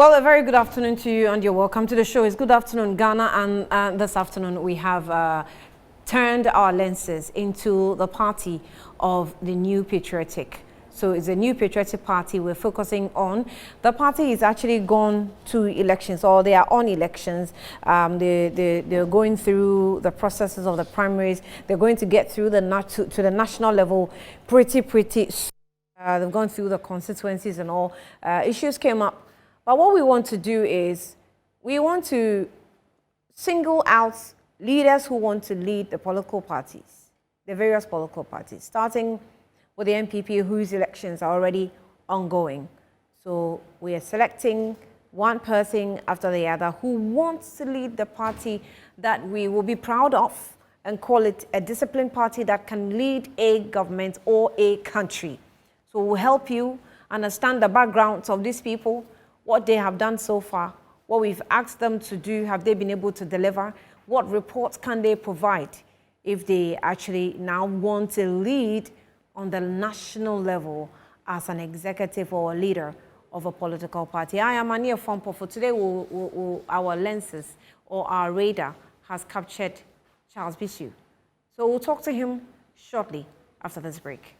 Well, a very good afternoon to you and you're welcome to the show. It's Good Afternoon Ghana, and this afternoon we have turned our lenses into the party of the New Patriotic. So it's a New Patriotic Party we're focusing on. The party is actually gone to elections, or they are on elections. They're going through the processes of the primaries. They're going to get through the to the national level pretty soon. They've gone through the constituencies and all. Issues came up. But what we want to do is we want to single out leaders who want to lead the political parties, the various political parties, starting with the NPP, whose elections are already ongoing. So we are selecting one person after the other who wants to lead the party that we will be proud of and call it a disciplined party that can lead a government or a country. So we'll help you understand the backgrounds of these people, what they have done so far, what we've asked them to do, have they been able to deliver, what reports can they provide if they actually now want to lead on the national level as an executive or a leader of a political party. I am Ania Fompo. For today, our lenses or our radar has captured Charles Bissue. So we'll talk to him shortly after this break.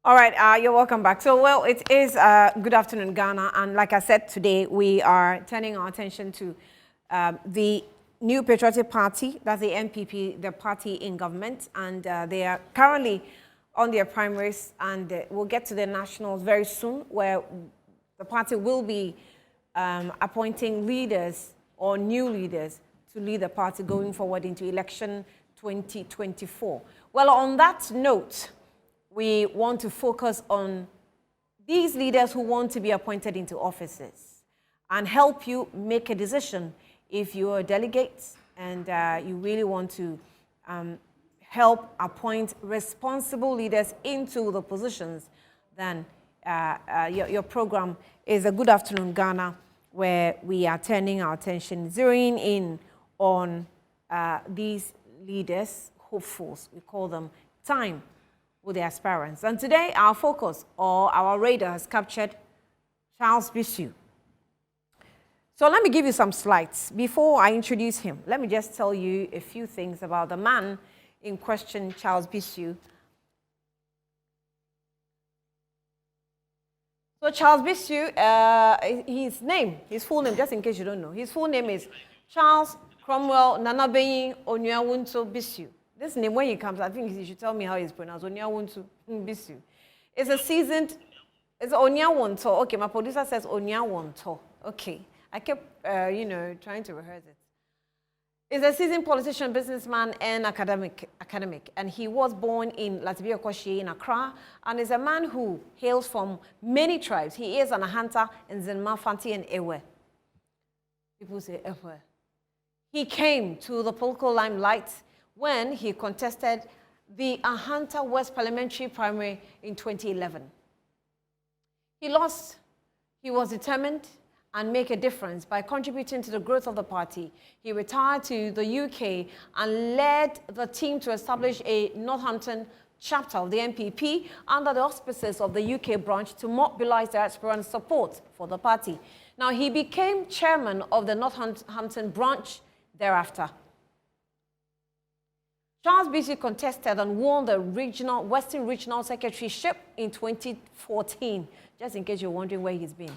All right, you're welcome back. So, well, it is Good Afternoon Ghana, and like I said, today we are turning our attention to the New Patriotic Party, that's the NPP, the party in government, and they are currently on their primaries, and we'll get to the nationals very soon, where the party will be appointing leaders or new leaders to lead the party going forward into election 2024. Well, on that note, we want to focus on these leaders who want to be appointed into offices and help you make a decision if you're a delegate and you really want to help appoint responsible leaders into the positions. Then your program is a Good Afternoon Ghana, where we are turning our attention, zeroing in on these leaders, hopefuls, we call them, time with the aspirants. And today, our focus, or our radar, has captured Charles Bissue. So let me give you some slides. Before I introduce him, let me just tell you a few things about the man in question, Charles Bissue. So Charles Bissue, his full name, just in case you don't know, his full name is Charles Cromwell Nanabeyin Onuawonto Bissue. This name, when he comes, I think you should tell me how it's pronounced. Onuawonto Bissue. It's it's Onuawonto. Okay, my producer says Onuawonto. Okay. I kept, trying to rehearse it. He's a seasoned politician, businessman, and academic. And he was born in Latibia Koshi in Accra, and is a man who hails from many tribes. He is an Ahanta in Zenma, Fanti, and Ewe. People say Ewe. He came to the political limelight when he contested the Ahanta West Parliamentary Primary in 2011. He lost. He was determined and make a difference by contributing to the growth of the party. He retired to the UK and led the team to establish a Northampton chapter of the NPP under the auspices of the UK branch to mobilize the Aspirant support for the party. Now, he became chairman of the Northampton branch thereafter. Charles Bissue contested and won the Western Regional Secretaryship in 2014, just in case you're wondering where he's been.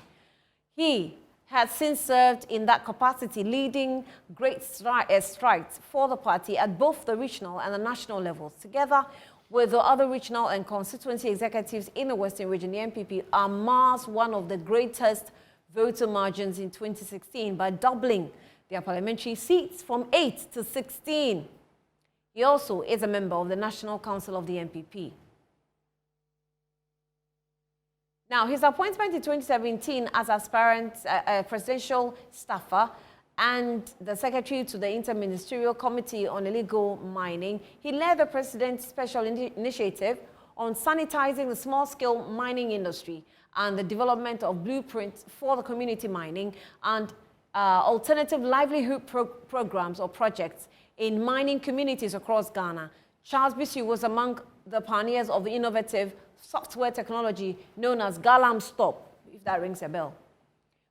He has since served in that capacity, leading great strides for the party at both the regional and the national levels. Together with the other regional and constituency executives in the Western region, the NPP amassed one of the greatest voter margins in 2016 by doubling their parliamentary seats from 8 to 16. He also is a member of the National Council of the NPP. Now, his appointment in 2017 as Aspirant presidential staffer and the secretary to the Interministerial Committee on Illegal Mining. He led the president's special initiative on sanitizing the small-scale mining industry and the development of blueprints for the community mining and alternative livelihood programs or projects in mining communities across Ghana. Charles Bissue was among the pioneers of the innovative software technology known as Galamstop, if that rings a bell,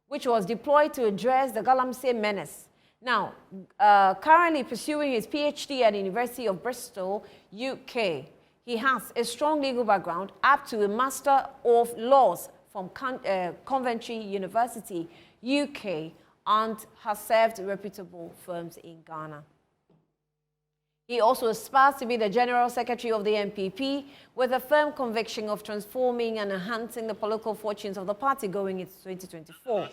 which was deployed to address the Galamsey menace. Now, currently pursuing his PhD at the University of Bristol, UK, he has a strong legal background up to a Master of Laws from Coventry University, UK, and has served reputable firms in Ghana. He also aspires to be the General Secretary of the NPP with a firm conviction of transforming and enhancing the political fortunes of the party going into 2024.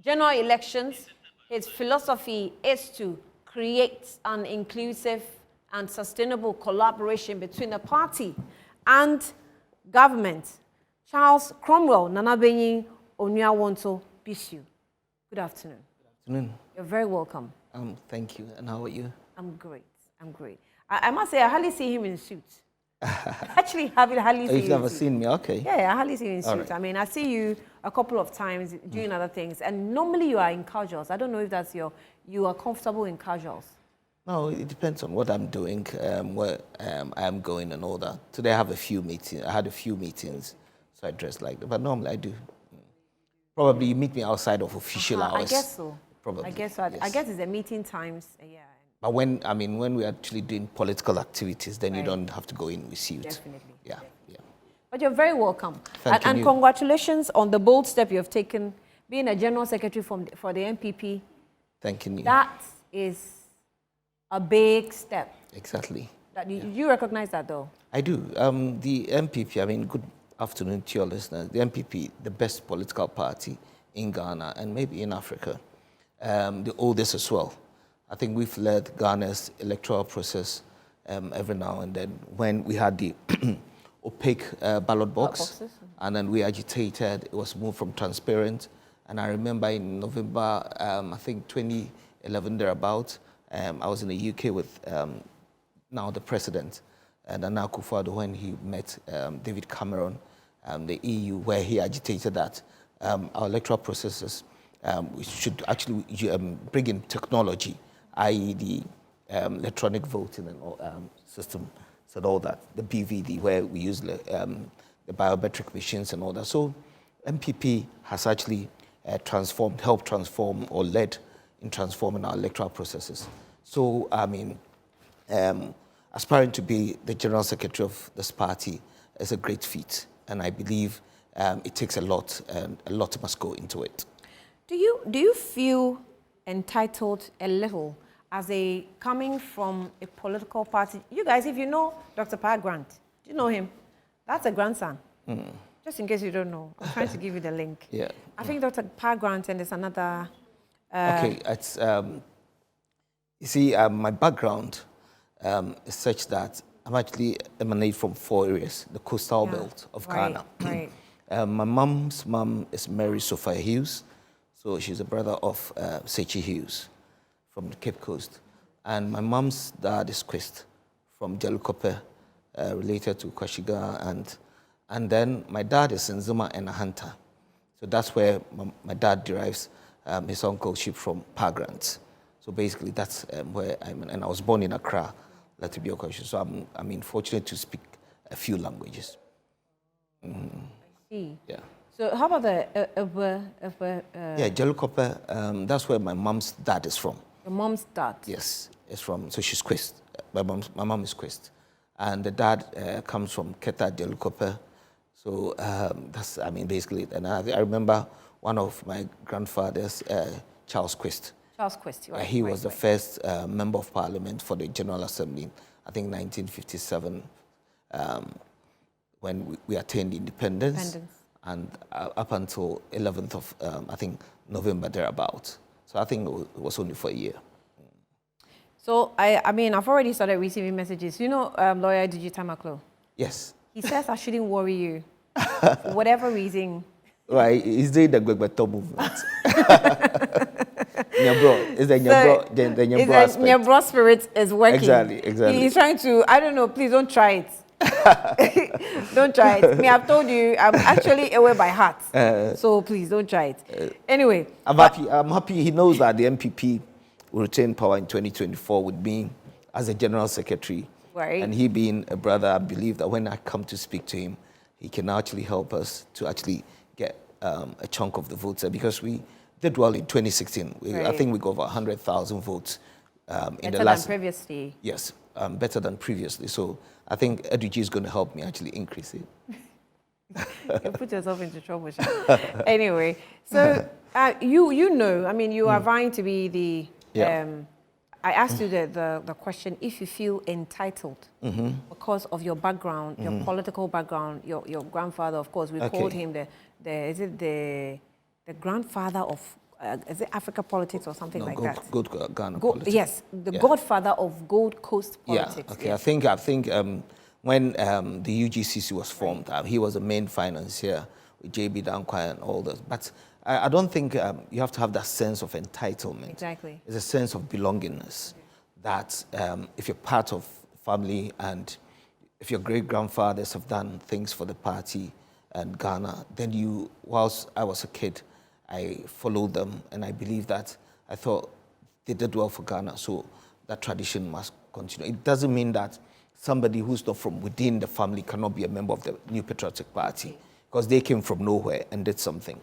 General elections, his philosophy is to create an inclusive and sustainable collaboration between the party and government. Charles Cromwell Nanabenyi Onuawonto Bissue. Good afternoon. Good afternoon. You're very welcome. Thank you. And how are you? I'm great. I'm great. I must say, I hardly see him in suit. Actually, hardly see him. You've never seen me? Okay. Yeah, I hardly see you in suit. Right. I mean, I see you a couple of times doing other things, and normally you are in casuals. I don't know if that's you are comfortable in casuals. No, it depends on what I'm doing, where I am going and all that. Today I have a few meetings. I had a few meetings, so I dress like that. But normally I do. Probably you meet me outside of official hours. I guess so. Probably. I guess so. Yes. I guess it's the meeting times. Yeah. But when we're actually doing political activities, then you don't have to go in with suit. Definitely. Yeah. But you're very welcome. Thank and you. Congratulations on the bold step you have taken, being a General Secretary for the NPP. Thank you. That is a big step. Exactly. You recognize that, though? I do. The NPP, good afternoon to your listeners. The NPP, the best political party in Ghana and maybe in Africa, the oldest as well. I think we've led Ghana's electoral process every now and then. When we had the opaque ballot box, and then we agitated, it was moved from transparent. And I remember in November, I think 2011 thereabout, I was in the UK with now the president, Nana Akufo-Addo, when he met David Cameron, the EU, where he agitated that our electoral processes we should actually bring in technology, i.e. the electronic voting and all, system, so all that, the BVD, where we use the biometric machines and all that. So NPP has actually helped transform or led in transforming our electoral processes. So, aspiring to be the General Secretary of this party is a great feat, and I believe it takes a lot, and a lot must go into it. Do you feel entitled a little as coming from a political party? You guys, if you know Dr. Pa Grant, do you know him? That's a grandson. Just in case you don't know, I'm trying to give you the link. Yeah. I think Dr. Pa Grant, and there's another. Okay, it's you see, my background is such that I'm actually emanate from 4 areas, the coastal belt of Ghana. Right. My mom's mom is Mary Sophia Hughes, so she's a brother of Sechi Hughes from the Cape Coast. And my mom's dad is Quist from Jelukope, related to Kwashiga. And then my dad is Nzuma and Ahanta. So that's where my dad derives his uncleship from Pa Grant. So basically that's where I'm, and I was born in Accra, Latibia. So I'm fortunate to speak a few languages. I see. Yeah. So how about the yeah, Jelukope, that's where my mom's dad is from. Your mom's dad? Yes, it's from, so she's Quist. My mom is Quist. And the dad comes from Keta Jelukope. So that's, basically, and I remember one of my grandfathers, Charles Quist. Charles Quist, right. He was the first member of parliament for the General Assembly, I think 1957, when we attained independence. And up until 11th of, I think, November thereabout. So I think it was only for a year. So, I've already started receiving messages. You know lawyer Digi Tamaklo? Yes. He says I shouldn't worry you, for whatever reason. Right, he's doing the Gwegbeto movement. Nyabro. Is the Nyabro, the Nyabro aspect. Nyabro spirit is working. Exactly. He's trying to, I don't know, please don't try it. Don't try it. Me, I've told you, I'm actually away by heart. So please don't try it. Anyway. I'm happy he knows that the NPP will retain power in 2024 with me as a general secretary. Right. And he being a brother, I believe that when I come to speak to him, he can actually help us to actually get a chunk of the votes, because we did well in 2016. Right. I think we got over 100,000 votes in the last. Better than previously. Yes, better than previously. So I think EduG is going to help me actually increase it. You put yourself into trouble. Anyway, so you know, I mean, you are vying to be the. I asked you the question, if you feel entitled because of your background, your political background, your grandfather, of course, we called him the grandfather of, is it Africa politics or something like that? Gold Ghana politics. Yes, the godfather of Gold Coast politics. Yeah, okay. Yes. I think when the UGCC was formed, he was the main financier with JB Danquah and all this. But I don't think you have to have that sense of entitlement. Exactly. It's a sense of belongingness that if you're part of family and if your great-grandfathers have done things for the party and Ghana, then whilst I was a kid, I followed them, and I believe that I thought they did well for Ghana, so that tradition must continue. It doesn't mean that somebody who's not from within the family cannot be a member of the New Patriotic Party, because they came from nowhere and did something.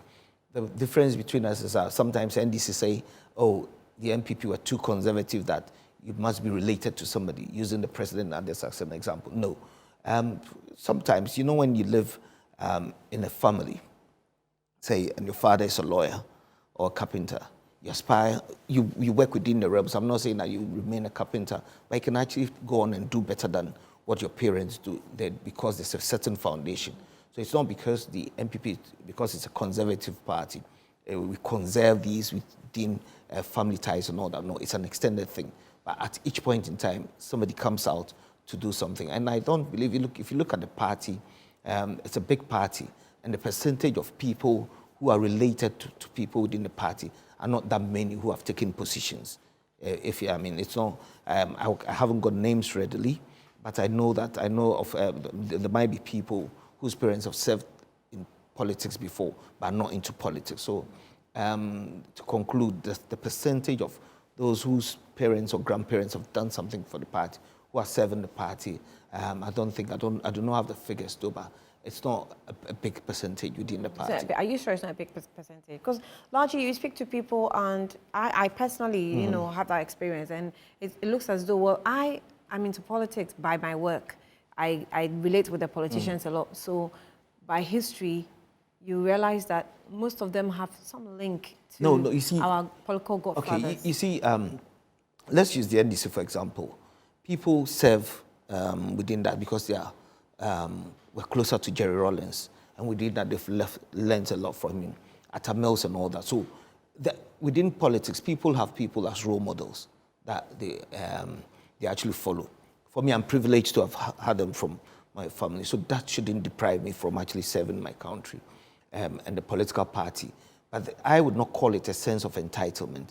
The difference between us is that sometimes NDC say, oh, the NPP were too conservative that you must be related to somebody, using the president as an example. No. Sometimes, you know, when you live in a family, say, and your father is a lawyer or a carpenter, you aspire, you work within the realms. I'm not saying that you remain a carpenter, but you can actually go on and do better than what your parents do because there's a certain foundation. So it's not because the NPP, because it's a conservative party, we conserve these within family ties and all that. No, it's an extended thing. But at each point in time, somebody comes out to do something. And I don't believe, if you look at the party, it's a big party, and the percentage of people who are related to people within the party are not that many who have taken positions. It's not, I haven't got names readily, but I know of, there might be people whose parents have served in politics before, but not into politics. So to conclude, the percentage of those whose parents or grandparents have done something for the party, who are serving the party, I do not have the figures though, but it's not a big percentage within the party. So, are you sure it's not a big percentage? Because largely you speak to people, and I personally, have that experience, and it looks as though, well, I'm into politics by my work. I relate with the politicians a lot. So by history, you realize that most of them have some link to you see, our political godfathers. Okay, you see, let's use the NDC, for example. People serve within that because they are, we're closer to Jerry Rawlings, and within that they've learned a lot from him, at Mills and all that. So within politics, people have people as role models that they actually follow. For me, I'm privileged to have had them from my family, so that shouldn't deprive me from actually serving my country and the political party. But I would not call it a sense of entitlement.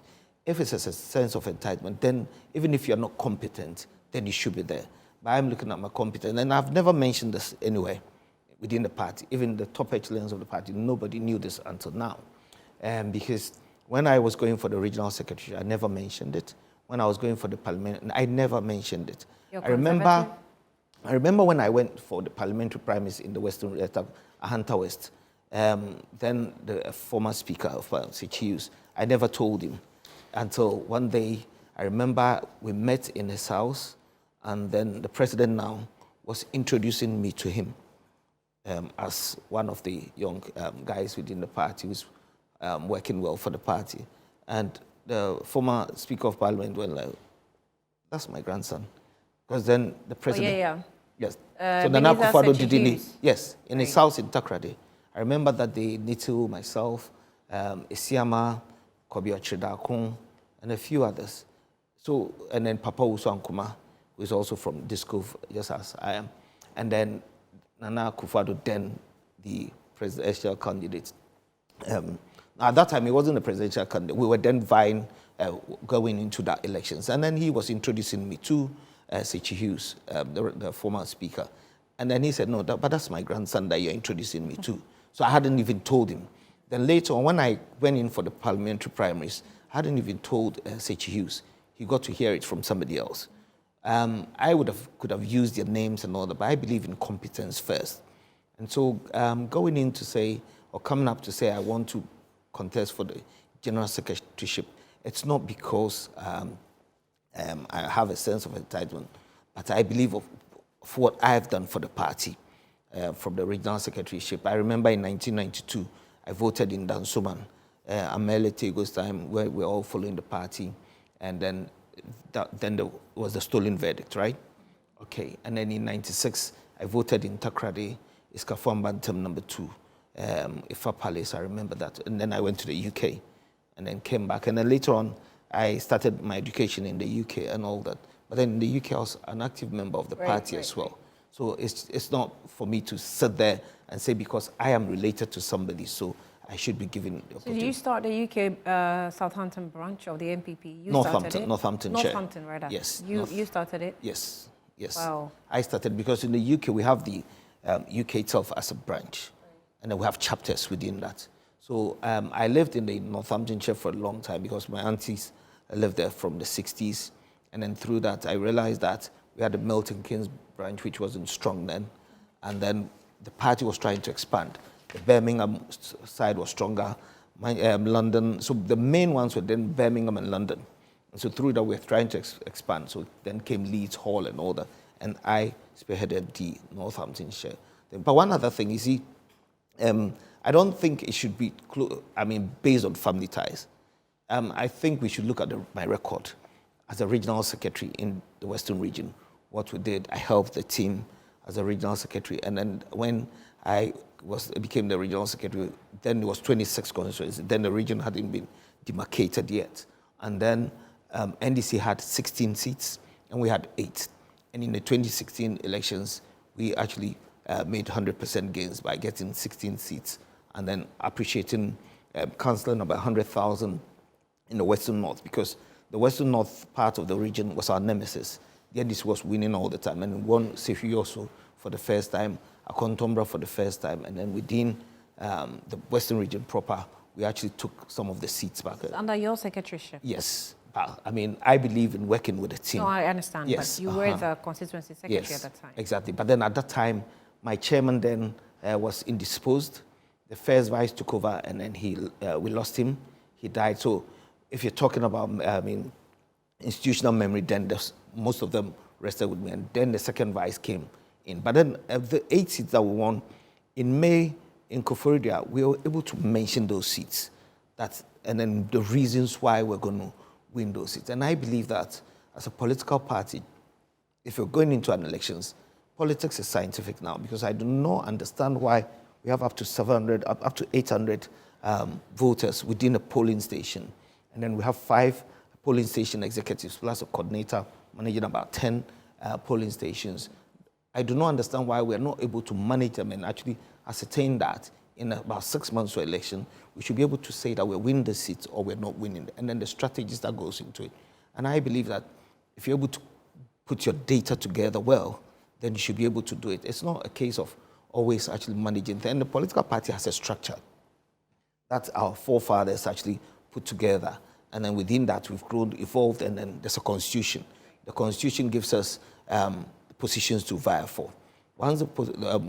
If it's a sense of entitlement, then even if you're not competent, then you should be there. But I'm looking at my competence, and I've never mentioned this anywhere within the party. Even the top echelons of the party, nobody knew this until now. Because when I was going for the regional secretary, I never mentioned it. When I was going for the parliament, I never mentioned it. I remember when I went for the parliamentary primaries in the Western Ahanta West, then the former speaker of CHUs, I never told him until one day. I remember we met in his house, and then the president now was introducing me to him as one of the young guys within the party who's working well for the party. And the former Speaker of Parliament went like, that's my grandson. Because then the president... Yes. So Nana Akufo-Addo did yes, in his house in Takrade. I remember that day, Nitu, myself, Isiama, Kobi Ochidakun, and a few others. So, and then Papa Uso Ankuma, who is also from Disco, just as I am. And then Nana Akufo-Addo, then the presidential candidate, At that time, he wasn't a presidential candidate. We were then vying, going into that elections. And then he was introducing me to Sechi Hughes, the former speaker. And then he said, no, but that's my grandson that you're introducing me to. So I hadn't even told him. Then later on, when I went in for the parliamentary primaries, I hadn't even told Sechi Hughes. He got to hear it from somebody else. I could have used their names and all that, but I believe in competence first. And so going in to say, or coming up to say, I want to contest for the general secretaryship, it's not because I have a sense of entitlement, but I believe of what I have done for the party from the regional secretaryship. I remember in 1992, I voted in Dansoman, Amele Tego's time, where we're all following the party, and then there was the stolen verdict, right? Okay, and then in 96, I voted in Takrade, Iskafon Bantam number 2, Ifa Palace, I remember that. And then I went to the UK and then came back. And then later on, I started my education in the UK and all that. But then in the UK, I was an active member of the party as well. So it's not for me to sit there and say because I am related to somebody, so I should be given the opportunity. So you start the UK Southampton branch of the NPP? Northamptonshire. Northampton, rather. Yes. You started it? Yes, yes. Wow. I started because in the UK, we have the UK itself as a branch, and then we have chapters within that. So I lived in the Northamptonshire for a long time because my aunties lived there from the 60s. And then through that, I realized that we had the Milton Keynes branch, which wasn't strong then. And then the party was trying to expand. The Birmingham side was stronger, London. So the main ones were then Birmingham and London. And so through that, we were trying to expand. So then came Leeds Hall and all that. And I spearheaded the Northamptonshire. But one other thing, you see, I don't think it should be, based on family ties. I think we should look at my record as a regional secretary in the Western region. What we did, I helped the team as a regional secretary. And then when I became the regional secretary, then it was 26 constituencies. Then the region hadn't been demarcated yet. And then NDC had 16 seats, and we had 8. And in the 2016 elections, we actually made 100% gains by getting 16 seats, and then appreciating councilling about 100,000 in the Western North, because the Western North part of the region was our nemesis. The NDC was winning all the time, and won Sefioso for the first time, Akontombra for the first time, and then within the Western region proper, we actually took some of the seats back. Under your secretaryship? Yes. I believe in working with the team. No, I understand, yes. But you were the constituency secretary at that time. Exactly. But then at that time, my chairman then was indisposed. The first vice took over, and then we lost him. He died. So if you're talking about, institutional memory, then most of them rested with me. And then the second vice came in. But then the 8 seats that we won, in May, in Koforidua, we were able to mention those seats. And then the reasons why we're going to win those seats. And I believe that as a political party, if you're going into an elections, politics is scientific now, because I do not understand why we have up to 700, up to 800 voters within a polling station. And then we have 5 polling station executives plus a coordinator managing about 10 polling stations. I do not understand why we are not able to manage them and actually ascertain that in about 6 months to election, we should be able to say that we're winning the seats or we're not winning it, and then the strategies that goes into it. And I believe that if you're able to put your data together well, then you should be able to do it. It's not a case of always actually managing. And the political party has a structure that our forefathers actually put together. And then within that, we've grown, evolved, and then there's a constitution. The constitution gives us positions to vie for. Once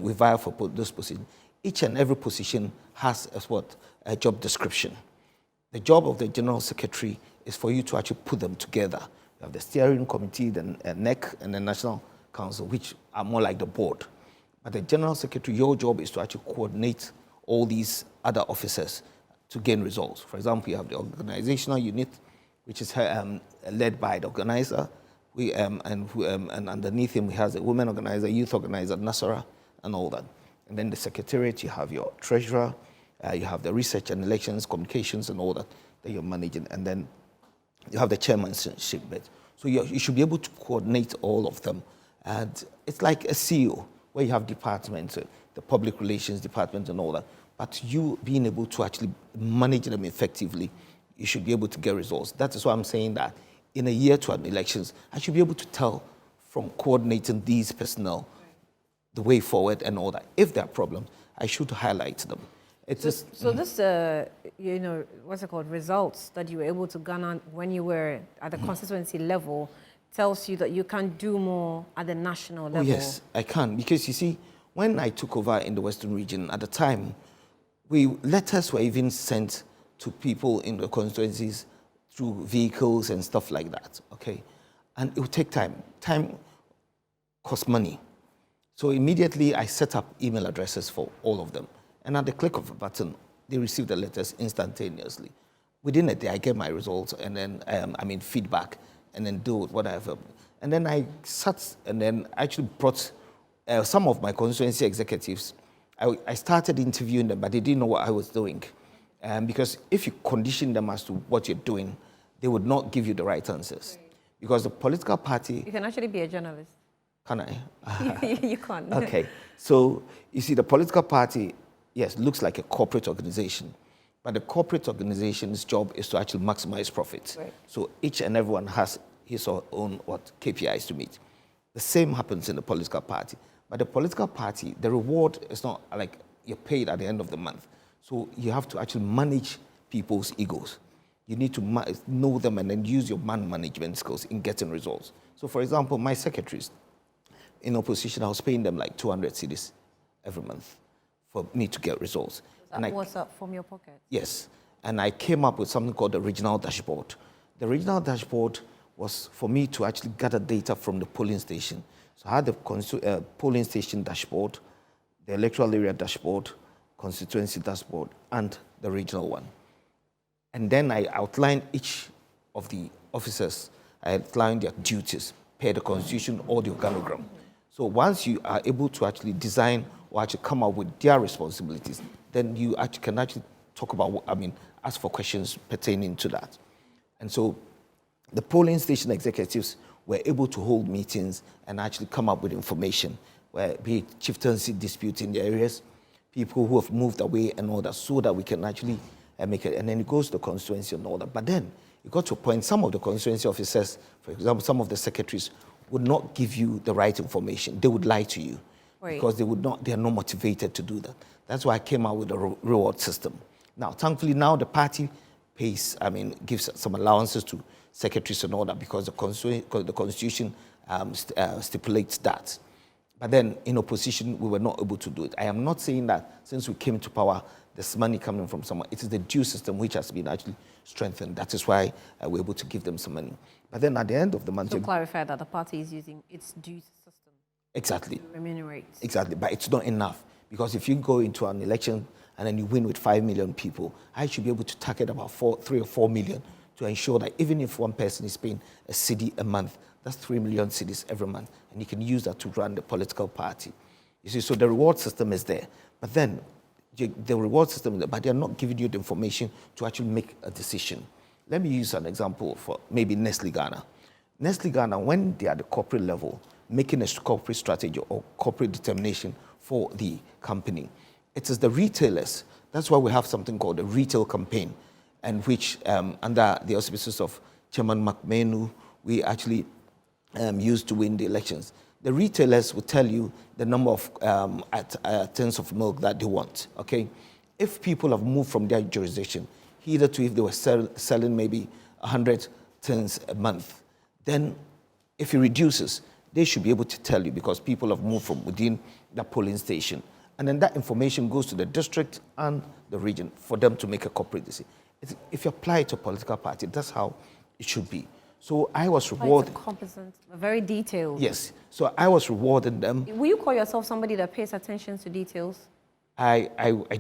we vie for those positions, each and every position has a job description. The job of the general secretary is for you to actually put them together. You have the steering committee, the NEC, and the National Council, which are more like the board. But the general secretary, your job is to actually coordinate all these other officers to gain results. For example, you have the organizational unit, which is led by the organizer, and underneath him, we have a women organizer, youth organizer, Nasara, and all that. And then the secretariat, you have your treasurer, you have the research and elections, communications, and all that you're managing. And then you have the chairmanship bit. So you should be able to coordinate all of them. And it's like a CEO, where you have departments, the public relations department and all that. but you being able to actually manage them effectively, you should be able to get results. That is why I'm saying that in a year to an elections, I should be able to tell from coordinating these personnel the way forward and all that. If there are problems, I should highlight them. It's so this, you know, what's it called, results that you were able to garner when you were at the constituency level tells you that you can do more at the national level. Oh, yes, I can. Because you see, when I took over in the Western region, at the time, letters were even sent to people in the constituencies through vehicles and stuff like that, okay? And it would take time. Time costs money. So immediately I set up email addresses for all of them. And at the click of a button, they receive the letters instantaneously. Within a day, I get my results and then, feedback, and then do whatever. And then I sat and then actually brought some of my constituency executives. I started interviewing them, but they didn't know what I was doing. Because if you condition them as to what you're doing, they would not give you the right answers. Right. Because the political party... You can actually be a journalist. Can I? You can't. Okay. So, you see, the political party, yes, looks like a corporate organization. But the corporate organization's job is to actually maximize profits. Right. So each and everyone has his or own KPIs to meet. The same happens in the political party. But the political party, the reward is not like you're paid at the end of the month. So you have to actually manage people's egos. You need to know them and then use your man management skills in getting results. So for example, my secretaries, in opposition, I was paying them like 200 cedis every month for me to get results. What's up from your pocket? Yes. And I came up with something called the regional dashboard. The regional dashboard was for me to actually gather data from the polling station. So I had the polling station dashboard, the electoral area dashboard, constituency dashboard, and the regional one. And then I outlined each of the officers, I outlined their duties per the constitution or the organogram. So once you are able to actually design or actually come up with their responsibilities, then you can actually talk about, ask for questions pertaining to that. And so the polling station executives were able to hold meetings and actually come up with information, where be it chieftaincy disputes in the areas, people who have moved away and all that, so that we can actually make it. And then it goes to the constituency and all that. But then it got to a point, some of the constituency officers, for example, some of the secretaries, would not give you the right information. They would lie to you. Right. Because they are not motivated to do that. That's why I came out with a reward system. Now, thankfully, now the party pays, gives some allowances to secretaries and all that, because the constitution stipulates that. But then, in opposition, we were not able to do it. I am not saying that since we came to power, there's money coming from somewhere. It is the due system which has been actually strengthened. That is why we're able to give them some money. But then at the end of the month... So clarify that the party is using its due system. Exactly. To remunerate. Exactly, but it's not enough. Because if you go into an election and then you win with 5 million people, I should be able to target about 3 or 4 million to ensure that even if one person is paying a cedi a month, that's 3 million cedis every month, and you can use that to run the political party. You see, so the reward system is there, but then the reward system is there, but they're not giving you the information to actually make a decision. Let me use an example for maybe Nestle Ghana. Nestle Ghana, when they are at the corporate level, making a corporate strategy or corporate determination for the company, it is the retailers. That's why we have something called a retail campaign, and which, under the auspices of Chairman McMenu, we actually used to win the elections. The retailers will tell you the number of tins of milk that they want, okay? If people have moved from their jurisdiction, hitherto if they were selling maybe 100 tins a month, then if it reduces, they should be able to tell you, because people have moved from within the polling station. And then that information goes to the district and the region for them to make a corporate decision. If you apply it to a political party, that's how it should be. So I was rewarded. Competent, very detailed. Yes. So I was rewarding them. Will you call yourself somebody that pays attention to details? I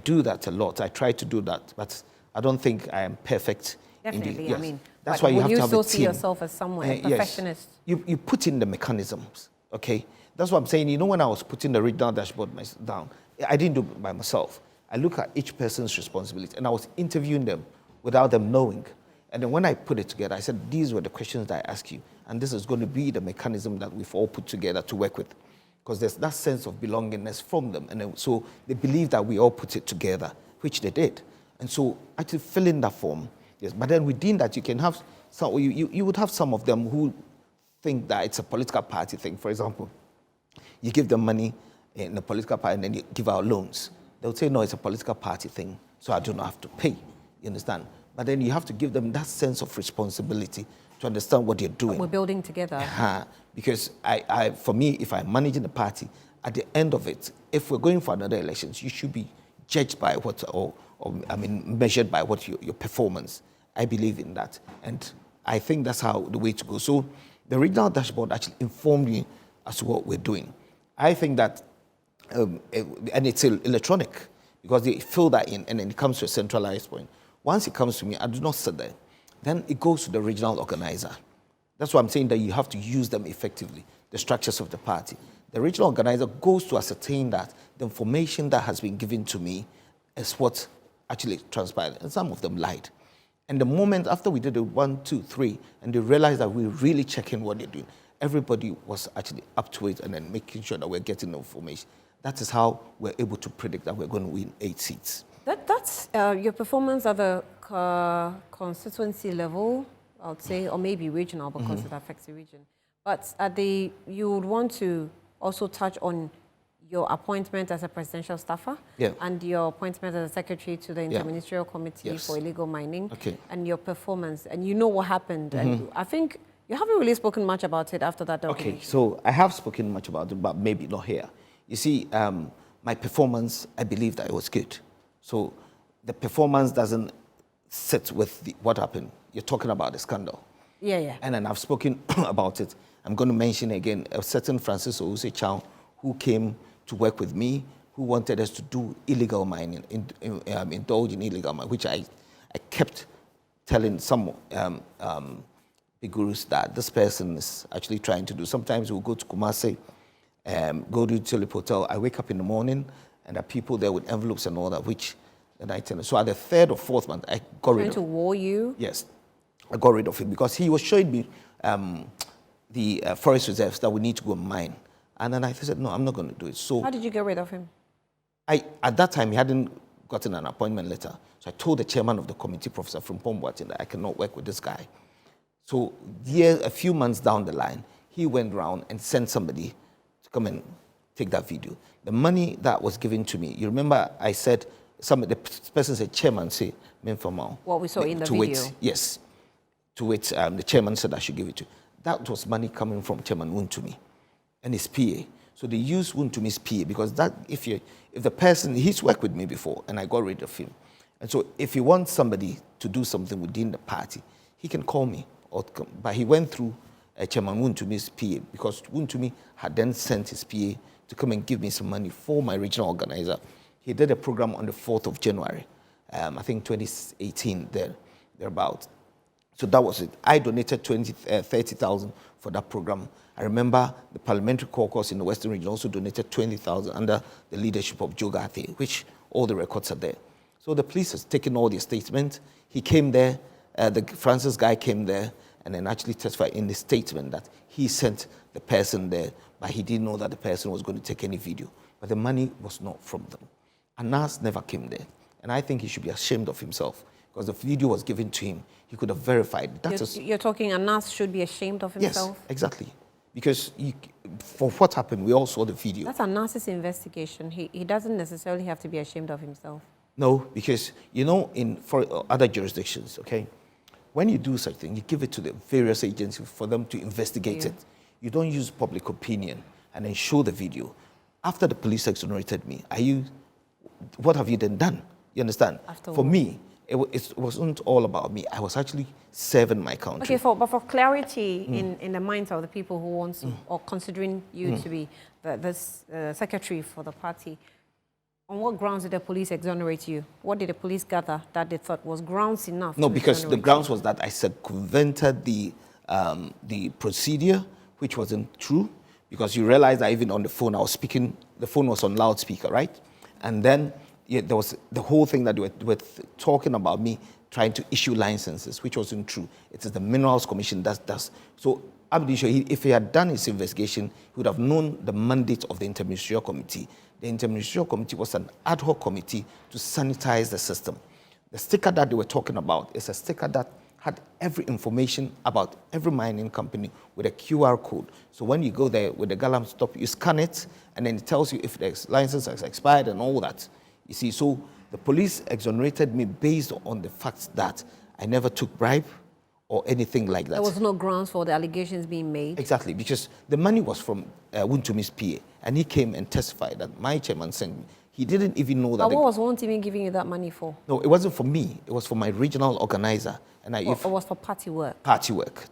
do that a lot. I try to do that, but I don't think I am perfect. Definitely. Yes. That's why you have to have a team. Would you still see yourself as someone, a perfectionist? Yes. You put in the mechanisms, okay? That's what I'm saying. You know, when I was putting the regional dashboard down, I didn't do it by myself. I look at each person's responsibility, and I was interviewing them without them knowing. And then when I put it together, I said, these were the questions that I asked you, and this is going to be the mechanism that we've all put together to work with. Because there's that sense of belongingness from them. And then, so they believe that we all put it together which they did. And so actually fill in that form, yes. But then within that, you can have some, you would have some of them who think that it's a political party thing. For example, you give them money in a political party and then you give out loans. They'll say, no, it's a political party thing, so I do not have to pay. You understand? But then you have to give them that sense of responsibility to understand what you're doing. We're building together. Because for me, if I'm managing the party, at the end of it, if we're going for another elections, you should be judged by what, or measured by what your performance. I believe in that. And I think that's how the way to go. So the regional dashboard actually informed me as to what we're doing. I think that, and it's electronic, because they fill that in, and then it comes to a centralized point. Once it comes to me, I do not sit there. Then it goes to the regional organizer. That's why I'm saying that you have to use them effectively, the structures of the party. The regional organizer goes to ascertain that the information that has been given to me is what actually transpired. And some of them lied. And the moment after we did it 1, 2, 3, and they realized that we're really checking what they're doing, everybody was actually up to it and then making sure that we're getting the information. That is how we're able to predict that we're going to win 8 seats. That's your performance at the constituency level, I would say, or maybe regional, because it affects the region. But you would want to also touch on your appointment as a presidential staffer, and your appointment as a secretary to the Interministerial Committee for Illegal Mining, and your performance. And you know what happened. And I think you haven't really spoken much about it after that document. Okay, so I have spoken much about it, but maybe not here. You see, my performance, I believe that it was good. So the performance doesn't sit with what happened. You're talking about the scandal. Yeah. And then I've spoken about it. I'm going to mention again a certain Francis Owusu Chow who came to work with me, who wanted us to do illegal mining, indulge in illegal mining, which I kept telling some big gurus that this person is actually trying to do. Sometimes we'll go to Kumasi, go to Tulip Hotel. I wake up in the morning, and there are people there with envelopes and all that, which the I tell. So at the 3rd or 4th month, I got rid of him. Trying to war you? Yes, I got rid of him because he was showing me the forest reserves that we need to go and mine. And then I said, no, I'm not going to do it. So how did you get rid of him? At that time, he hadn't gotten an appointment letter. So I told the chairman of the committee, Professor from Pomboatin, that I cannot work with this guy. So a few months down the line, he went around and sent somebody to come and take that video. The money that was given to me, you remember I said, the person said, chairman, say, Memphamo. What we saw in the video. Yes. To which the chairman said I should give it to. That was money coming from Chairman Wuntumi and his PA. So they used Wuntumi's PA because if the person, he's worked with me before and I got rid of him. And so if he wants somebody to do something within the party, he can call me. But he went through Chairman Wuntumi's PA because Wuntumi had then sent his PA to come and give me some money for my regional organizer. He did a program on the 4th of January, I think 2018, thereabout. So that was it. I donated 30,000 for that program. I remember the parliamentary caucus in the Western region also donated 20,000 under the leadership of Joe Gathe, which all the records are there. So the police has taken all their statements. He came there, the Francis guy came there, and then actually testified in the statement that he sent the person there, but he didn't know that the person was going to take any video. But the money was not from them. Anas never came there. And I think he should be ashamed of himself because the video was given to him. He could have verified. You're talking Anas should be ashamed of himself? Yes, exactly. Because for what happened, we all saw the video. That's Anas's investigation. He doesn't necessarily have to be ashamed of himself. No, because, for other jurisdictions, okay, when you do such thing, you give it to the various agencies for them to investigate it. You don't use public opinion and then show the video. After the police exonerated me, what have you then done? You understand? For me, it wasn't all about me. I was actually serving my country. Okay, but for clarity in the minds of the people who want to, or considering you to be this secretary for the party, on what grounds did the police exonerate you? What did the police gather that they thought was grounds enough? No, because the grounds was that I circumvented the procedure, which wasn't true, because you realize that even on the phone, I was speaking, the phone was on loudspeaker, right? And then there was the whole thing that they were talking about me trying to issue licenses, which wasn't true. It is the Minerals Commission that does. So I'm pretty sure if he had done his investigation, he would have known the mandate of the Interministerial Committee. The Interministerial Committee was an ad hoc committee to sanitize the system. The sticker that they were talking about is a sticker that had every information about every mining company with a QR code. So when you go there with the Galam stop, you scan it, and then it tells you if the license has expired and all that. You see, so the police exonerated me based on the fact that I never took bribe or anything like that. There was no grounds for the allegations being made? Exactly, because the money was from Wuntumi's PA, and he came and testified that my chairman sent me. He didn't even know that. But what was Wontumi giving you that money for? No, it wasn't for me. It was for my regional organizer. And it was for party work? Party work.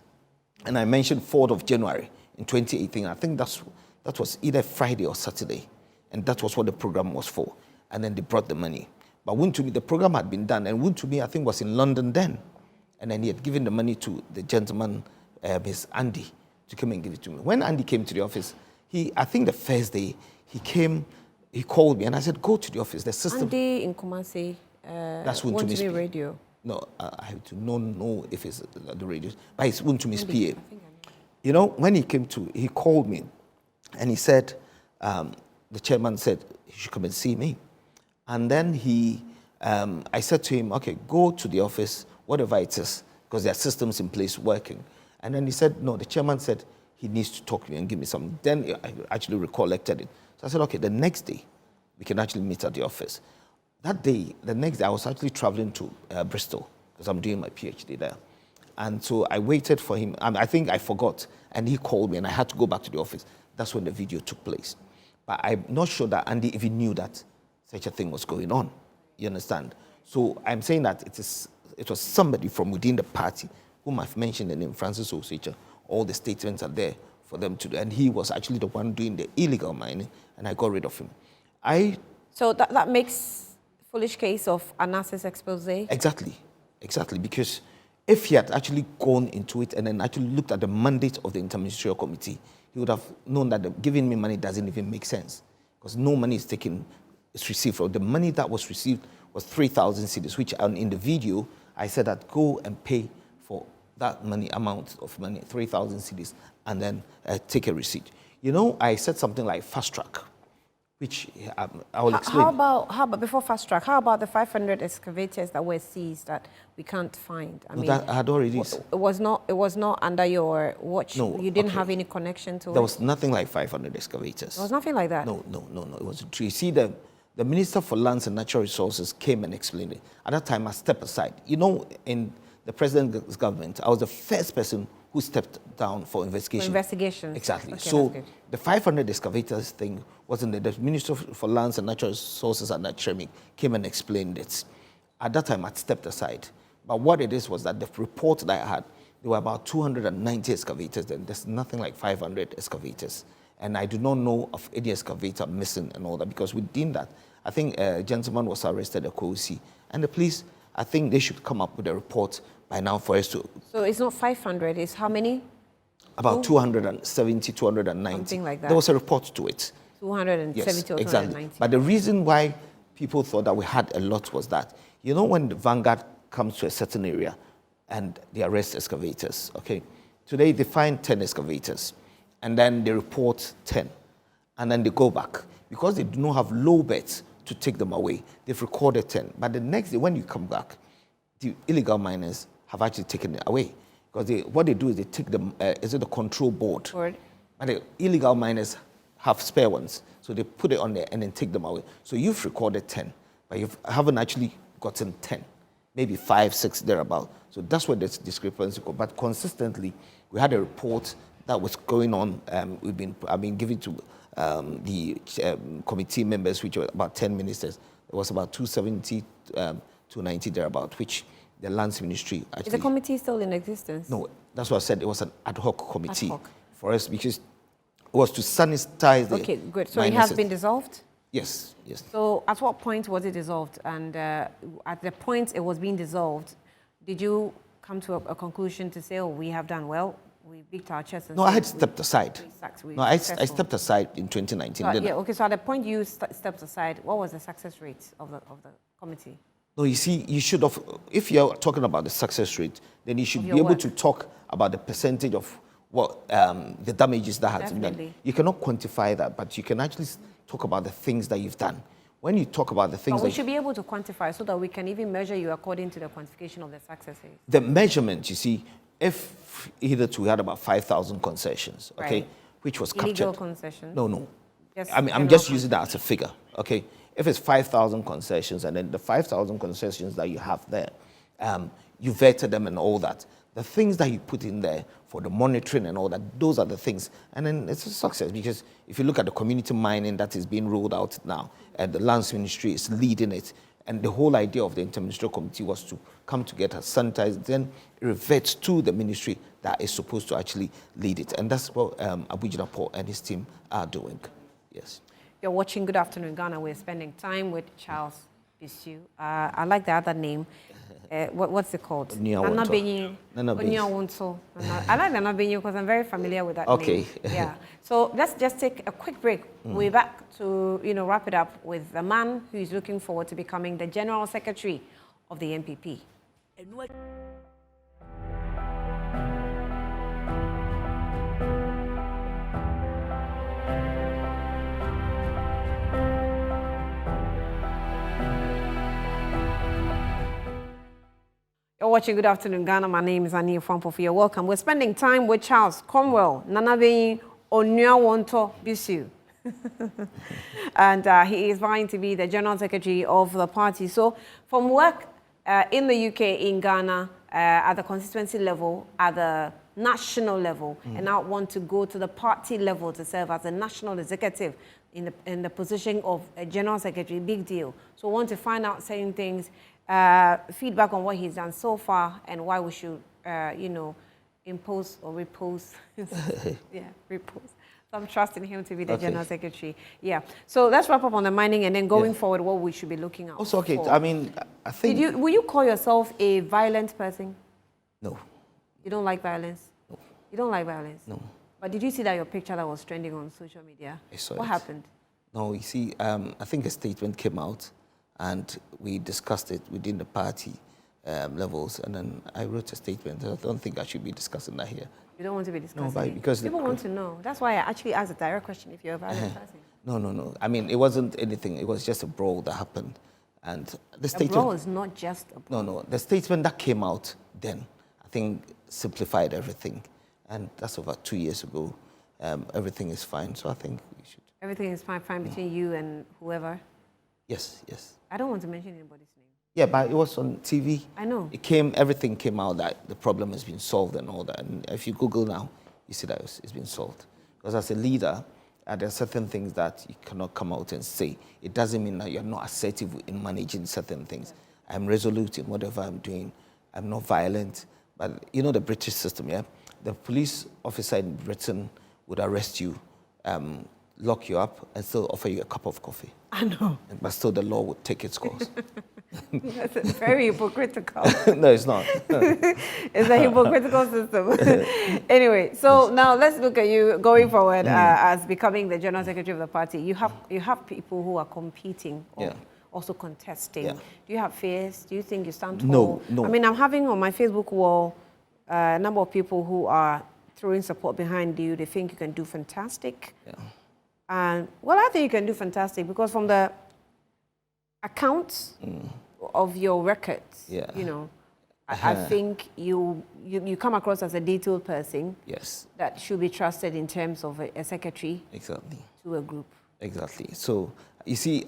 And I mentioned 4th of January in 2018. I think that was either Friday or Saturday. And that was what the program was for. And then they brought the money. But Wontumi, the program had been done. And Wontumi, I think, was in London then. And then he had given the money to the gentleman, Miss Andy, to come and give it to me. When Andy came to the office, I think the first day, he called me and I said, go to the office. The system. Andy in Kumasi, that's Wuntumi's PA. Radio. No, I have to know if it's the radio, but it's Wuntumi's PA. You know, when he called me and he said, the chairman said he should come and see me. And then I said to him, okay, go to the office, whatever it is, because there are systems in place working. And then he said, no, the chairman said he needs to talk to me and give me some. Then I actually recollected it. So I said, okay, the next day, we can actually meet at the office. That day, the next day, I was actually traveling to Bristol because I'm doing my PhD there. And so I waited for him. I think I forgot. And he called me and I had to go back to the office. That's when the video took place. But I'm not sure that Andy even knew that such a thing was going on. You understand? So I'm saying that it was somebody from within the party whom I've mentioned the name, Francis Oseicha. All the statements are there for them to do. And he was actually the one doing the illegal mining, and I got rid of him. So that makes foolish case of Anas's expose? Exactly, because if he had actually gone into it and then actually looked at the mandate of the Interministerial Committee, he would have known that giving me money doesn't even make sense because no money is received. The money that was received was 3,000 cedis, which in the video, I said that go and pay for that amount of money, 3,000 cedis, and then take a receipt. You know, I said something like fast track, which I will explain. How about before fast track? How about the 500 excavators that were seized that we can't find? I mean, that I had already. It was not under your watch. No, you didn't have any connection to it. There was nothing like 500 excavators. There was nothing like that. No. It wasn't true. You see, the Minister for Lands and Natural Resources came and explained it. At that time, I stepped aside. You know, in the president's government, I was the first person who stepped down for investigation. For investigation. Exactly. Okay, so the 500 excavators thing wasn't there. The Minister for Lands and Natural Resources at that Treming came and explained it. At that time, I'd stepped aside. But what it is was that the report that I had, there were about 290 excavators. Then there's nothing like 500 excavators. And I do not know of any excavator missing and all that because within that, I think a gentleman was arrested at Kosi. And the police, I think they should come up with a report by now for us to... So it's not 500, it's how many? About 270, 290. Something like that. There was a report to it. 270 yes, or 290. Exactly. But the reason why people thought that we had a lot was that, you know, when the Vanguard comes to a certain area and they arrest excavators, okay? Today they find 10 excavators and then they report 10 and then they go back. Because they do not have low bets to take them away, they've recorded 10. But the next day when you come back, the illegal miners have actually taken it away. Because what they do is they take the control board. And the illegal miners have spare ones. So they put it on there and then take them away. So you've recorded 10, but you haven't actually gotten 10. Maybe 5, 6, thereabout. So that's where this discrepancy goes. But consistently, we had a report that was going on. I've been giving to the committee members, which were about 10 ministers. It was about 270, 290 thereabout, which the Lands Ministry actually... Is the committee still in existence? No, that's what I said. It was an ad hoc committee for us because it was to sanitize the... Okay, good. So it has been dissolved? Yes. So at what point was it dissolved? And at the point it was being dissolved, did you come to a conclusion to say, oh, we have done well, we beat our chest? No, I had stepped aside. I stepped aside in 2019. So at the point you stepped aside, what was the success rate of the committee? No, you see, you should have, if you're talking about the success rate, then you should be able to talk about the percentage of what the damages that has been done. Definitely. You cannot quantify that, but you can actually talk about the things that you've done. When you talk about the things But we should be able to quantify so that we can even measure you according to the quantification of the successes. the measurement, you see, if hitherto we had about 5,000 concessions, okay, Right. which was Illegal captured. concessions? No. Just I'm general just using that as a figure, okay? If it's 5,000 concessions and then the 5,000 concessions that you have there, you vetted them and all that. The things that you put in there for the monitoring and all that, those are the things. And then it's a success because if you look at the community mining that is being rolled out now, and the Lands Ministry is leading it, and the whole idea of the Interministerial Committee was to come together, sanitize, then revert to the ministry that is supposed to actually lead it. And that's what Abuja Paul and his team are doing. Yes. You're watching Good Afternoon Ghana. We're spending time with Charles Bissue. I like the other name. What's it called? Onuawonto. Onuawonto. I like the Onuawonto because I'm very familiar with that name. Yeah. So let's just take a quick break. We're back to wrap it up with the man who is looking forward to becoming the General Secretary of the NPP. You're watching Good Afternoon Ghana. My name is Onuawonto. You're welcome. We're spending time with Charles Cromwell Nanabeyi Onuawonto Bissue. And he is vying to be the General Secretary of the party. So from work in the UK, in Ghana, at the constituency level, at the national level, and now want to go to the party level to serve as a national executive in the position of a General Secretary, big deal. So want to find out certain things, feedback on what he's done so far and why we should, impose or repose. Repose. So I'm trusting him to be the General Secretary. Yeah. So let's wrap up on the mining and then going forward, what we should be looking at. Also, okay, I mean, I think... Will you call yourself a violent person? No. You don't like violence? No. You don't like violence? No. But did you see that your picture that was trending on social media? I saw What happened? No, you see, I think a statement came out and we discussed it within the party levels, and then I wrote a statement. I don't think I should be discussing that here. You don't want to be discussing it? Because people want to know. That's why I actually asked a direct question if you're a violent person. No. I mean, it wasn't anything. It was just a brawl that happened. And the statement... A brawl is not just a brawl. No. The statement that came out then, I think, simplified everything. And that's over 2 years ago. Everything is fine, so I think we should... Everything is fine between you and whoever? Yes. I don't want to mention anybody's name. Yeah, but it was on TV. I know. Everything came out that the problem has been solved and all that. And if you Google now, you see that it's been solved. Because as a leader, there are certain things that you cannot come out and say. It doesn't mean that you're not assertive in managing certain things. I'm resolute in whatever I'm doing. I'm not violent. But you know the British system, yeah? The police officer in Britain would arrest you, lock you up, and still offer you a cup of coffee. I know. But still the law would take its course. That's very hypocritical. No, it's not. It's a hypocritical system. Anyway, so now let's look at you going forward as becoming the General Secretary of the party. You have people who are competing or also contesting. Yeah. Do you have fears? Do you think you stand tall? No. I mean, I'm having on my Facebook wall a number of people who are throwing support behind you. They think you can do fantastic. Yeah. And well, I think you can do fantastic because from the accounts of your records, I think you come across as a detailed person. Yes. That should be trusted in terms of a secretary. Exactly. To a group. Exactly. So you see,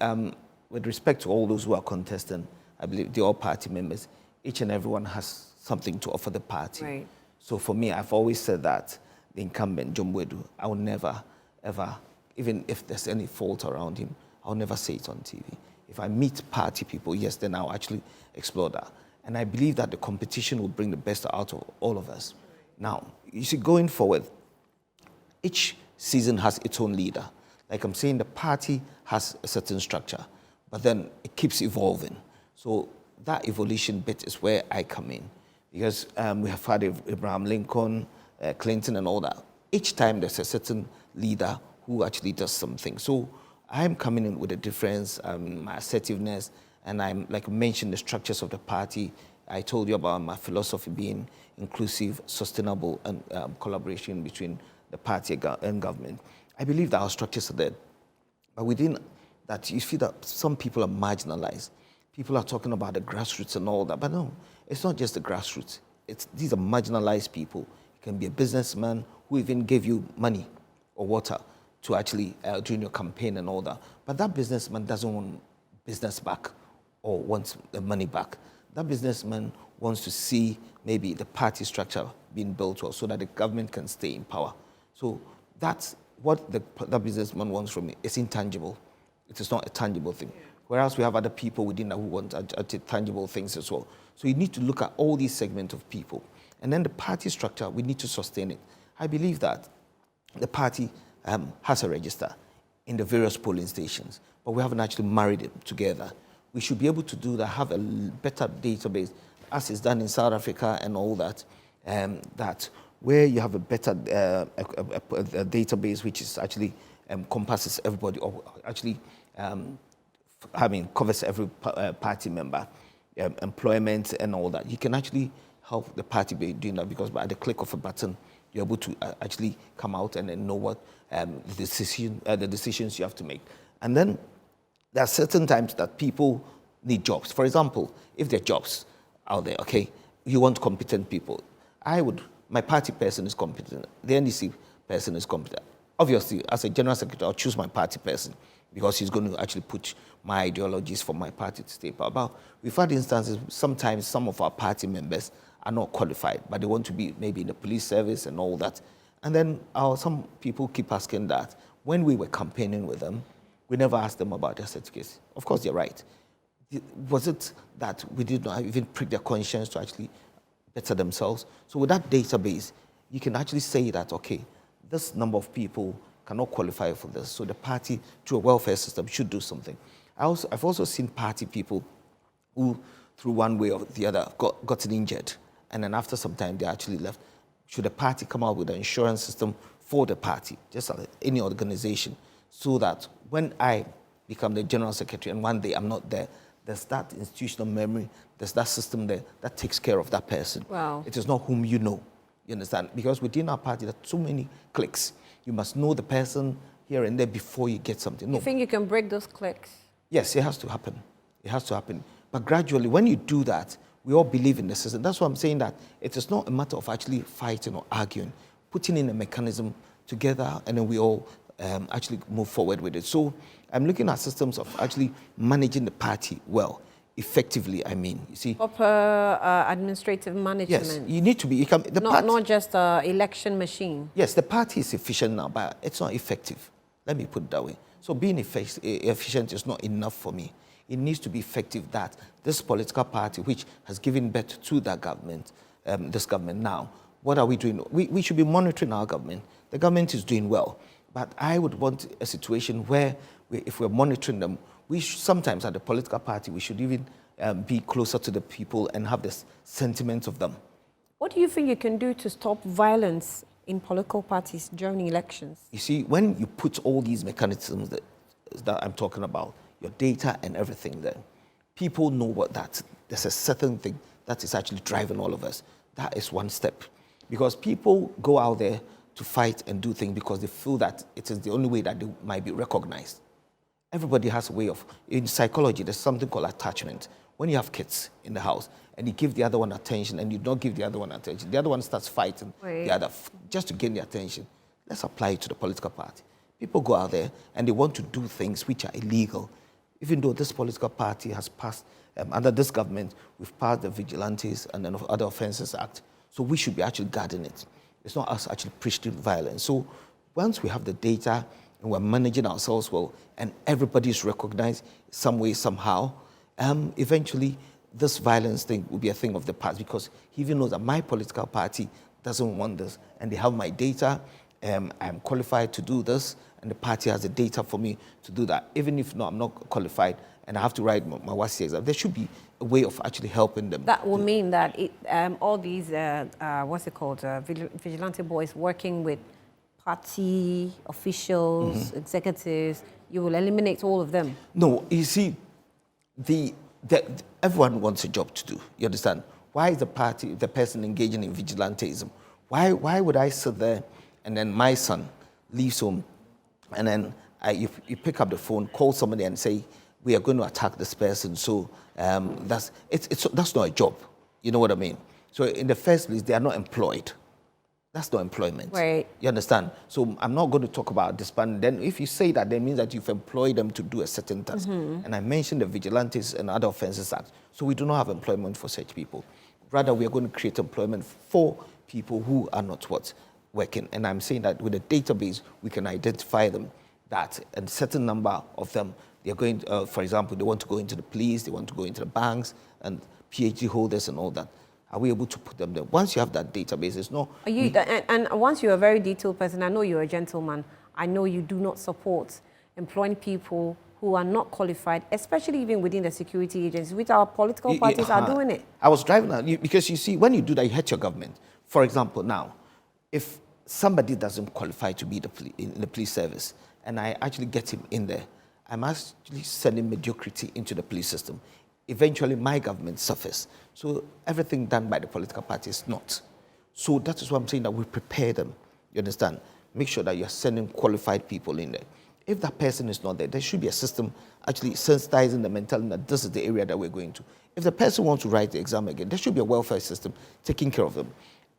with respect to all those who are contesting, I believe they're all party members. Each and everyone has something to offer the party. Right. So for me, I've always said that the incumbent, John Wedu, I will never, ever, even if there's any fault around him, I'll never say it on TV. If I meet party people, yes, then I'll actually explore that. And I believe that the competition will bring the best out of all of us. Now, you see, going forward, each season has its own leader. Like I'm saying, the party has a certain structure, but then it keeps evolving. So that evolution bit is where I come in. Because we have had Abraham Lincoln, Clinton and all that. Each time there's a certain leader who actually does something. So I'm coming in with a difference, my assertiveness, and I'm, like I mentioned, the structures of the party I told you about my philosophy being inclusive, sustainable, and collaboration between the party and government. I believe that our structures are there. But within that, you feel that some people are marginalized. People are talking about the grassroots and all that. But no, it's not just the grassroots. These are marginalized people. It can be a businessman who even gave you money or water to actually during your campaign and all that. But that businessman doesn't want business back or wants the money back. That businessman wants to see maybe the party structure being built well so that the government can stay in power. So that's what that businessman wants from me. It's intangible. It is not a tangible thing. Whereas we have other people within that who want tangible things as well. So you need to look at all these segments of people. And then the party structure, we need to sustain it. I believe that the party has a register in the various polling stations, but we haven't actually married it together. We should be able to do that, have a better database, as is done in South Africa and all that, that where you have a better a database which is actually encompasses everybody, or actually covers every party member, employment and all that. You can actually help the party by doing that, because by the click of a button, you're able to actually come out and then know what the decisions you have to make. And then there are certain times that people need jobs. For example, if there are jobs out there, okay, you want competent people. My party person is competent. The NDC person is competent. Obviously, as a general secretary, I'll choose my party person because he's going to actually put my ideologies for my party to stay power. But we've had instances, sometimes some of our party members are not qualified, but they want to be maybe in the police service and all that. And then some people keep asking that. When we were campaigning with them, we never asked them about their certificates. Of course, they're right. Was it that we did not even prick their conscience to actually better themselves? So with that database, you can actually say that, okay, this number of people cannot qualify for this, so the party, through a welfare system, should do something. I've also seen party people who, through one way or the other, gotten injured, and then after some time, they actually left. Should the party come out with an insurance system for the party, just like any organization, so that when I become the general secretary and one day I'm not there, there's that institutional memory, there's that system there that takes care of that person. Wow. It is not whom you know, you understand? Because within our party, there are so many cliques. You must know the person here and there before you get something. No. You think you can break those cliques? Yes, it has to happen. It has to happen. But gradually, when you do that, we all believe in the system. That's why I'm saying that it is not a matter of actually fighting or arguing, putting in a mechanism together, and then we all actually move forward with it. So I'm looking at systems of actually managing the party well, effectively, I mean. You see, proper administrative management. yes, you need to be. Not just an election machine. Yes, the party is efficient now, but it's not effective. Let me put it that way. So being efficient is not enough for me. It needs to be effective that this political party, which has given birth to that government, this government now, what are we doing? We should be monitoring our government. The government is doing well. But I would want a situation where, if we're monitoring them, sometimes at the political party, we should even be closer to the people and have this sentiment of them. What do you think you can do to stop violence in political parties during elections? You see, when you put all these mechanisms that I'm talking about, your data and everything there, people know there's a certain thing that is actually driving all of us. That is one step. Because people go out there to fight and do things because they feel that it is the only way that they might be recognized. Everybody has a way of, in psychology, there's something called attachment. When you have kids in the house and you give the other one attention and you don't give the other one attention, the other one starts fighting the other just to gain the attention. Let's apply it to the political party. People go out there and they want to do things which are illegal. Even though this political party has passed, under this government, we've passed the Vigilantes and then Other Offences Act. So we should be actually guarding it. It's not us actually preaching violence. So once we have the data and we're managing ourselves well and everybody's recognized some way, somehow, eventually this violence thing will be a thing of the past, because he even knows that my political party doesn't want this and they have my data. I'm qualified to do this and the party has the data for me to do that. Even if I'm not qualified and I have to write my WASI exam, there should be a way of actually helping them. That will mean that all these, vigilante boys working with party officials, executives, you will eliminate all of them? No, you see, everyone wants a job to do, you understand? Why is the person engaging in vigilantism? Why would I sit there and then my son leaves home and then you pick up the phone, call somebody and say, we are going to attack this person. So that's not a job. You know what I mean? So in the first place, they are not employed. That's not employment. Right. You understand? So I'm not going to talk about disbanding. Then if you say that, that means that you've employed them to do a certain task. And I mentioned the Vigilantes and Other Offences Act. So we do not have employment for such people. Rather, we are going to create employment for people who are not working. And I'm saying that with a database, we can identify them, that a certain number of them, they're going, for example, they want to go into the police, they want to go into the banks, and PhD holders and all that. Are we able to put them there? Once you have that database, it's no... And once you're a very detailed person, I know you're a gentleman, I know you do not support employing people who are not qualified, especially even within the security agencies, which our political parties are doing it. I was driving out, because you see, when you do that, you hurt your government. For example, now, if somebody doesn't qualify to be in the police service, and I actually get him in there, I'm actually sending mediocrity into the police system. Eventually, my government suffers. So everything done by the political party is not. So that is why I'm saying that we prepare them. You understand? Make sure that you're sending qualified people in there. If that person is not there, there should be a system actually sensitizing the mentality that this is the area that we're going to. If the person wants to write the exam again, there should be a welfare system taking care of them.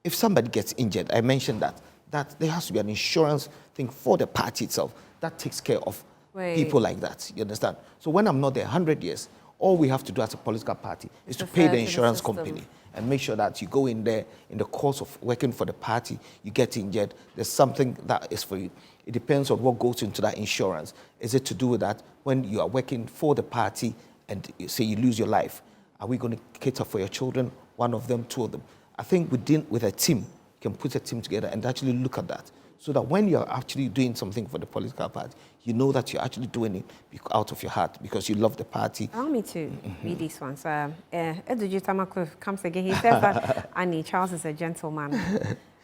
If somebody gets injured, I mentioned that there has to be an insurance thing for the party itself that takes care of people like that. You understand? So when I'm not there 100 years, all we have to do as a political party is to pay the insurance company and make sure that you go in there in the course of working for the party, you get injured, there's something that is for you. It depends on what goes into that insurance. Is it to do with that when you are working for the party and you say you lose your life? Are we going to cater for your children, one of them, two of them? I think with a team, you can put a team together and actually look at that. So that when you're actually doing something for the political party, you know that you're actually doing it out of your heart because you love the party. Allow me to read these ones. Edudji Tamakwe comes again. He says that Annie Charles is a gentleman.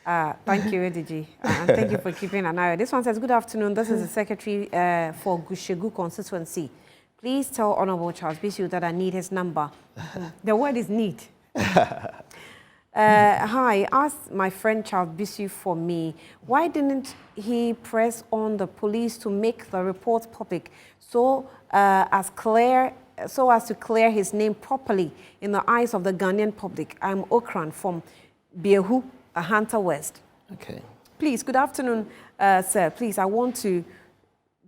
Thank you, Edudji. And thank you for keeping an eye. This one says, good afternoon. This is the Secretary for Gushegu constituency. Please tell Honorable Charles Bissue that I need his number. The word is need. Hi, ask my friend Charles Bissue for me. Why didn't he press on the police to make the report public so as to clear his name properly in the eyes of the Ghanaian public? I'm Okran from Bissue, Ahanta West. Okay. Please, good afternoon, sir. Please, I want to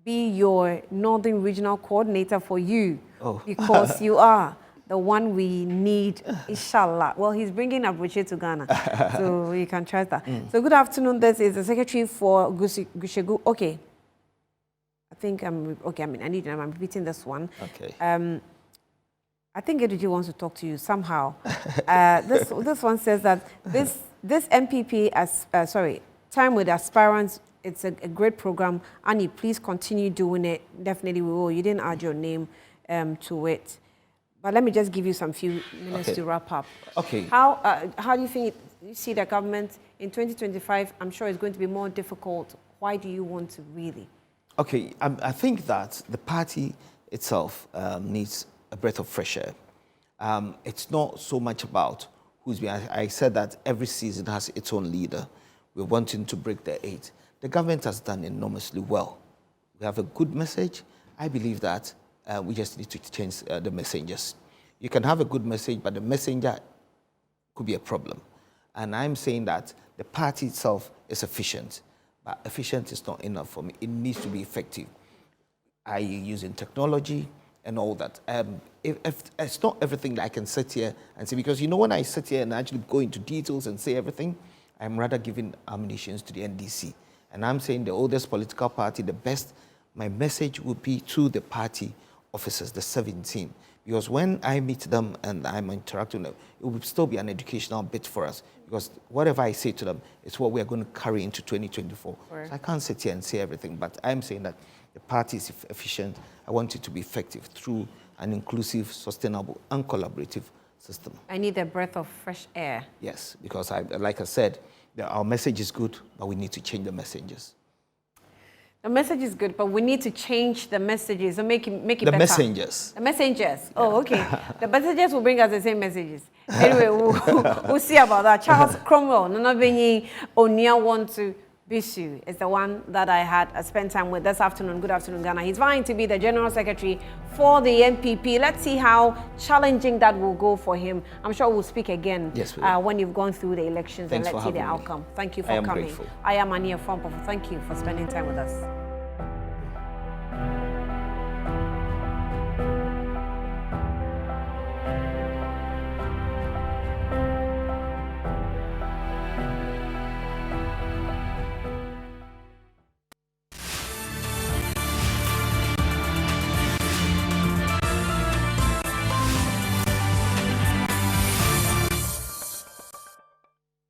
be your Northern Regional Coordinator for you because you are the one we need, inshallah. Well, he's bringing Abuche to Ghana, so you can trust that. So good afternoon, this is the Secretary for Gushegu. Okay. I think I'm repeating this one. Okay. I think Edudji wants to talk to you somehow. This one says that this NPP, Time with Aspirants, it's a great program. Annie, please continue doing it. Definitely we will. You didn't add your name to it. But let me just give you some few minutes to wrap up. Okay. How do you think you see the government in 2025? I'm sure it's going to be more difficult. Why do you want to really? Okay, I think that the party itself needs a breath of fresh air. It's not so much about who's being. I said that every season has its own leader. We're wanting to break the 8. The government has done enormously well. We have a good message. I believe that we just need to change the messengers. You can have a good message, but the messenger could be a problem. And I'm saying that the party itself is efficient, but efficient is not enough for me. It needs to be effective. Are you using technology and all that? If it's not everything that I can sit here and say, because when I sit here and actually go into details and say everything, I'm rather giving ammunition to the NDC. And I'm saying the oldest political party, the best, my message would be to the party officers, the 17. Because when I meet them and I'm interacting with them, it will still be an educational bit for us. Because whatever I say to them is what we are going to carry into 2024. Right. So I can't sit here and say everything, but I'm saying that the party is efficient. I want it to be effective through an inclusive, sustainable, and collaborative system. I need a breath of fresh air. Yes, because like I said, our message is good, but we need to change the messages. The message is good, but we need to change the messages and make it better. The messengers. The messengers. Yeah. Oh, okay. The messengers will bring us the same messages. Anyway, we'll see about that. Charles Cromwell, Onuawonto, Onuawonto, Bissue is the one that I had spent time with this afternoon. Good afternoon, Ghana. He's vying to be the General Secretary for the NPP. Let's see how challenging that will go for him. I'm sure we'll speak again when you've gone through the elections. Thanks and let's see the me. outcome. Thank you for I am coming. Grateful. I am Ania Fompo. Thank you for spending time with us.